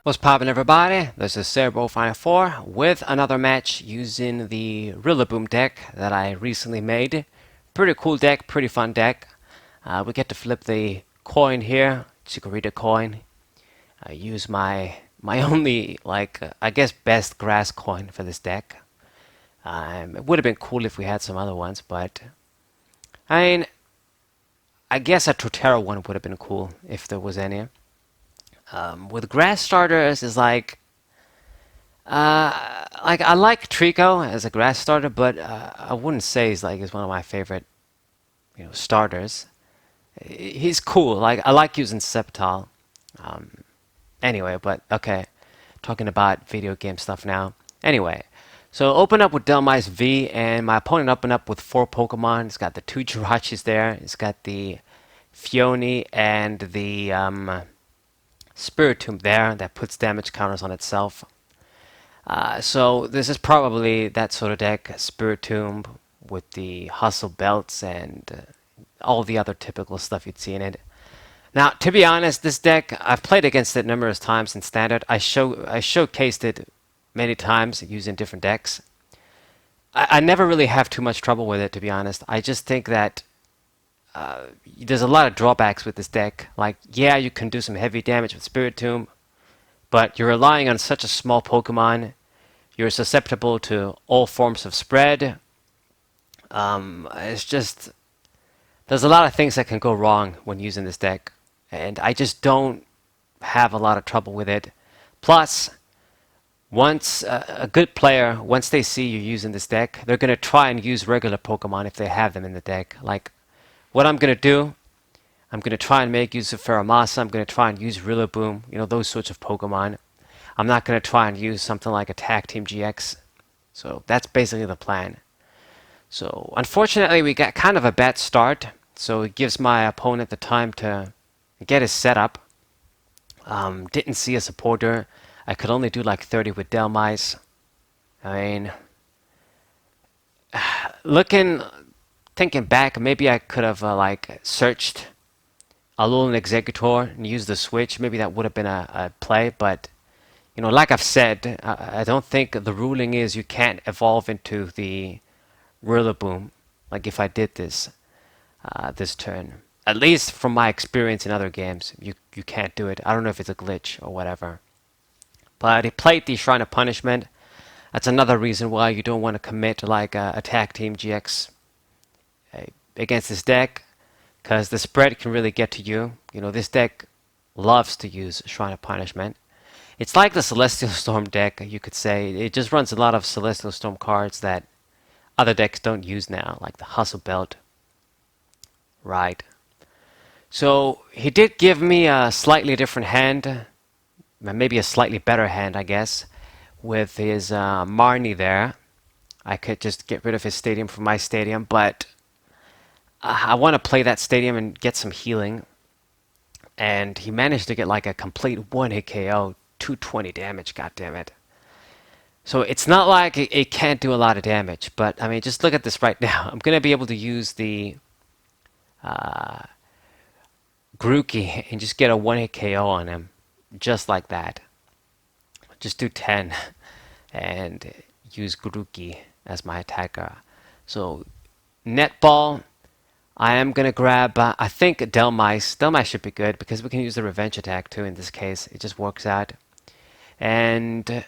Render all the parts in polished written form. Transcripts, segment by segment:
What's poppin', everybody? This is Cerebro54 with another match using the Rillaboom deck that I recently made. Pretty cool deck, pretty fun deck. We get to flip the coin here, Chikorita coin. I use my only, I guess, best grass coin for this deck. It would have been cool if we had some other ones, but I mean, I guess a Totero one would have been cool if there was any. With grass starters is like I like Trico as a grass starter, but I wouldn't say he's one of my favorite starters. He's cool. Like I like using Sceptile. Um, anyway, but okay, talking about video game stuff now. Anyway, so open up with Dhelmise V, and my opponent opened up with 4 Pokemon. He's got the 2 Jirachis there. He's got the Fione and the Spiritomb there that puts damage counters on itself. So this is probably that sort of deck, Spiritomb with the hustle belts and all the other typical stuff you'd see in it. Now, to be honest, this deck, I've played against it numerous times in Standard. I showcased it many times using different decks. I never really have too much trouble with it, to be honest. I just think that there's a lot of drawbacks with this deck. Like, yeah, you can do some heavy damage with Spiritomb, but you're relying on such a small Pokemon. You're susceptible to all forms of spread. It's just there's a lot of things that can go wrong when using this deck, and I just don't have a lot of trouble with it. Plus, once a good player, once they see you using this deck, they're gonna try and use regular Pokemon if they have them in the deck. Like what I'm gonna do, I'm gonna try and make use of Pheromosa. I'm gonna try and use Rillaboom. Those sorts of Pokemon. I'm not gonna try and use something like Attack Team GX. So that's basically the plan. So unfortunately, we got kind of a bad start. So it gives my opponent the time to get his setup. Didn't see a supporter. I could only do like 30 with Dhelmise. I mean, thinking back, maybe I could have searched Alolan Executor and used the switch. Maybe that would have been a play, but like I've said, I don't think the ruling is you can't evolve into the Rillaboom. Like if I did this this turn, at least from my experience in other games, you can't do it. I don't know if it's a glitch or whatever. But he played the Shrine of Punishment. That's another reason why you don't want to commit like Attack Team GX against this deck, because the spread can really get to you. This deck loves to use Shrine of Punishment. It's like the Celestial Storm deck, you could say. It just runs a lot of Celestial Storm cards that other decks don't use now, like the Hustle Belt. Right. So he did give me a slightly different hand, maybe a slightly better hand, I guess, with his Marnie there. I could just get rid of his stadium from my stadium, but I want to play that stadium and get some healing. And he managed to get like a complete 1-hit KO, 220 damage, goddammit. So it's not like it can't do a lot of damage, but I mean, just look at this right now. I'm going to be able to use the Grookey and just get a 1-hit KO on him, just like that. Just do 10 and use Grookey as my attacker. So netball, I am going to grab, I think Dhelmise. Dhelmise should be good because we can use the revenge attack too in this case. It just works out. And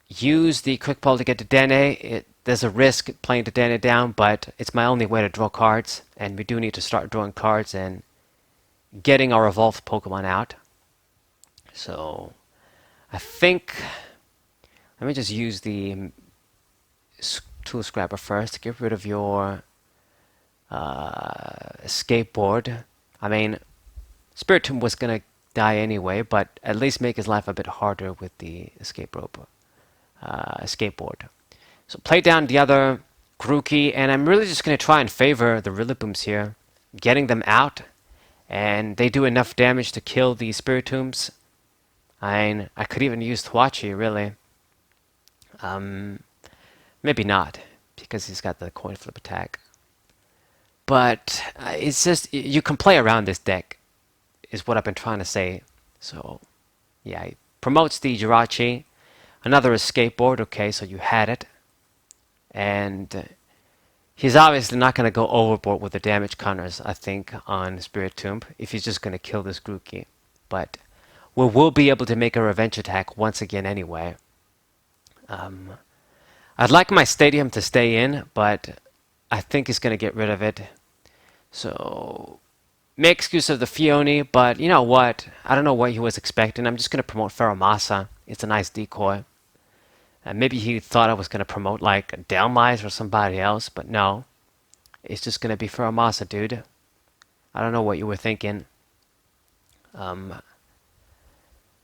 use the quick ball to get to Dene. There's a risk playing to Dene down, but it's my only way to draw cards. And we do need to start drawing cards and getting our evolved Pokemon out. So I think, let me just use the Tool Scrapper first to get rid of your skateboard. I mean, Spiritomb was gonna die anyway, but at least make his life a bit harder with the skateboard. So play down the other Grookey, and I'm really just gonna try and favor the Rillabooms here, getting them out, and they do enough damage to kill the Spiritombs. I could even use Thwachi, really. Maybe not, because he's got the coin flip attack. But it's just, you can play around this deck, is what I've been trying to say. So, yeah, promotes the Jirachi. Another escape board. Okay, so you had it. And he's obviously not going to go overboard with the damage counters, I think, on Spiritomb if he's just going to kill this Grookey. But we will be able to make a revenge attack once again anyway. I'd like my Stadium to stay in, but I think he's going to get rid of it. So, make excuse of the Fione, but you know what? I don't know what he was expecting. I'm just going to promote Feromasa. It's a nice decoy. Maybe he thought I was going to promote like Dhelmise or somebody else, but no. It's just going to be Feromasa, dude. I don't know what you were thinking.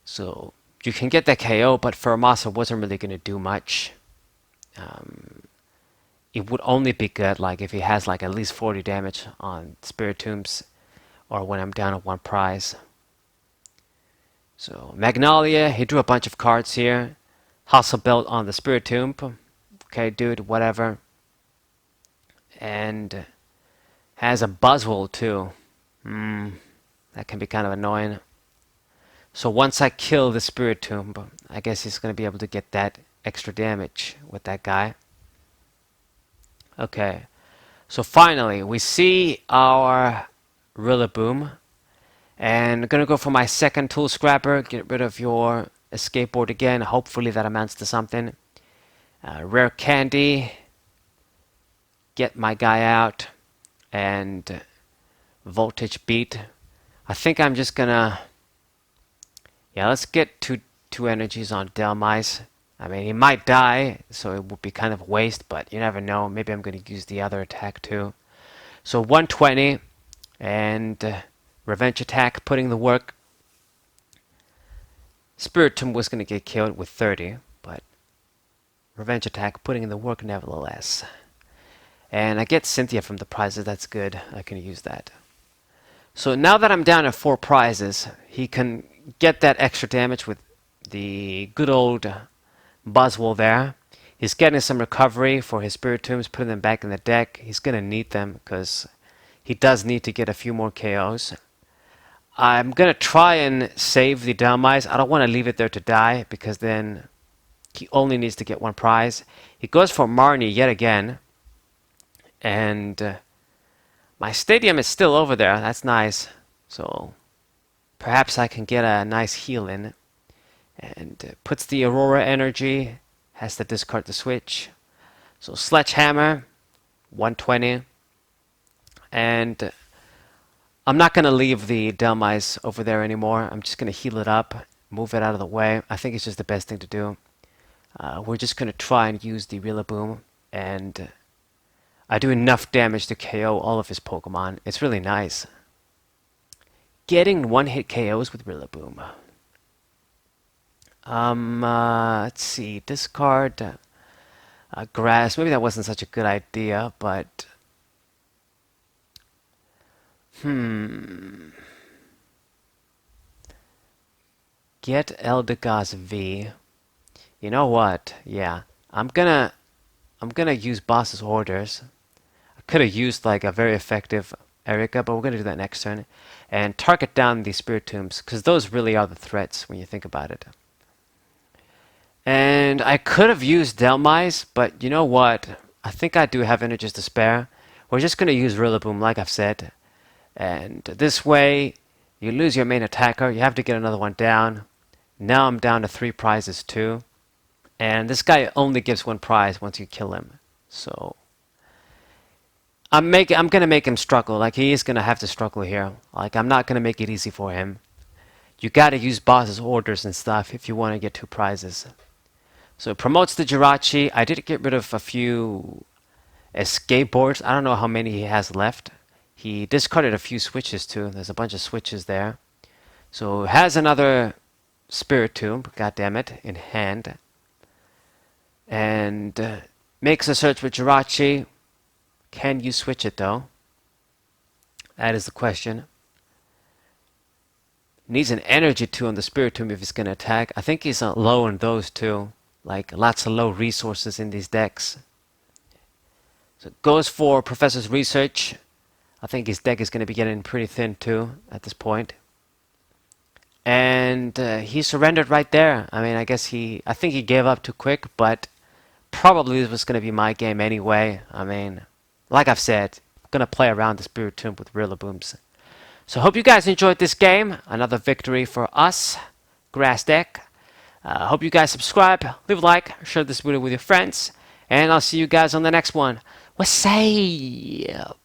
So you can get that KO, but Feromasa wasn't really going to do much. It would only be good like if he has like at least 40 damage on Spiritombs or when I'm down at one prize. So Magnolia, he drew a bunch of cards here. Hustle Belt on the Spiritomb. Okay, dude, whatever. And has a Buzzwole too. That can be kind of annoying. So once I kill the Spiritomb, I guess he's going to be able to get that extra damage with that guy. Okay, so finally we see our Rillaboom. And I'm going to go for my second Tool Scrapper. Get rid of your escape board again. Hopefully that amounts to something. Rare Candy. Get my guy out. And Voltage Beat. I think I'm just going to... Yeah, let's get two energies on Dhelmise. I mean, he might die, so it would be kind of a waste, but you never know. Maybe I'm going to use the other attack too. So 120 and revenge attack, putting the work. Spiritomb was going to get killed with 30, but revenge attack, putting in the work nevertheless. And I get Cynthia from the prizes. That's good. I can use that. So now that I'm down at 4 prizes, he can get that extra damage with the good old Buzzwole there. He's getting some recovery for his Spiritombs, putting them back in the deck. He's going to need them because he does need to get a few more KOs. I'm going to try and save the Dhelmise. I don't want to leave it there to die because then he only needs to get 1 prize. He goes for Marnie yet again. And my Stadium is still over there. That's nice. So perhaps I can get a nice heal in. And puts the Aurora energy. Has to discard the switch. So Sledgehammer. 120. And I'm not going to leave the Dhelmise over there anymore. I'm just going to heal it up. Move it out of the way. I think it's just the best thing to do. We're just going to try and use the Rillaboom. And I do enough damage to KO all of his Pokemon. It's really nice. Getting 1-hit KOs with Rillaboom. Let's see. Discard Grass. Maybe that wasn't such a good idea, but... Get Eldegoss V. You know what? Yeah. I'm gonna use Boss's Orders. I could have used like a very effective Erika, but we're gonna do that next turn. And target down the Spiritombs, because those really are the threats when you think about it. And I could have used Dhelmise, but you know what? I think I do have energies to spare. We're just gonna use Rillaboom, like I've said. And this way, you lose your main attacker. You have to get another one down. Now I'm down to 3 prizes too. And this guy only gives 1 prize once you kill him. So I'm gonna make him struggle. Like he is gonna have to struggle here. Like I'm not gonna make it easy for him. You gotta use Boss's Orders and stuff if you want to get 2 prizes. So it promotes the Jirachi. I did get rid of a few escape boards. I don't know how many he has left. He discarded a few switches too. There's a bunch of switches there. So has another Spiritomb, goddammit, in hand. And makes a search with Jirachi. Can you switch it though? That is the question. Needs an energy too on the Spiritomb if he's going to attack. I think he's low on those too. Like lots of low resources in these decks. So it goes for Professor's Research. I think his deck is going to be getting pretty thin too at this point. and he surrendered right there. I mean, I think he gave up too quick, but probably this was going to be my game anyway. I mean, like I've said, I'm going to play around the Spiritomb with Rillabooms. So hope you guys enjoyed this game. Another victory for us. Grass deck. Hope you guys subscribe, leave a like, share this video with your friends, and I'll see you guys on the next one. What's up?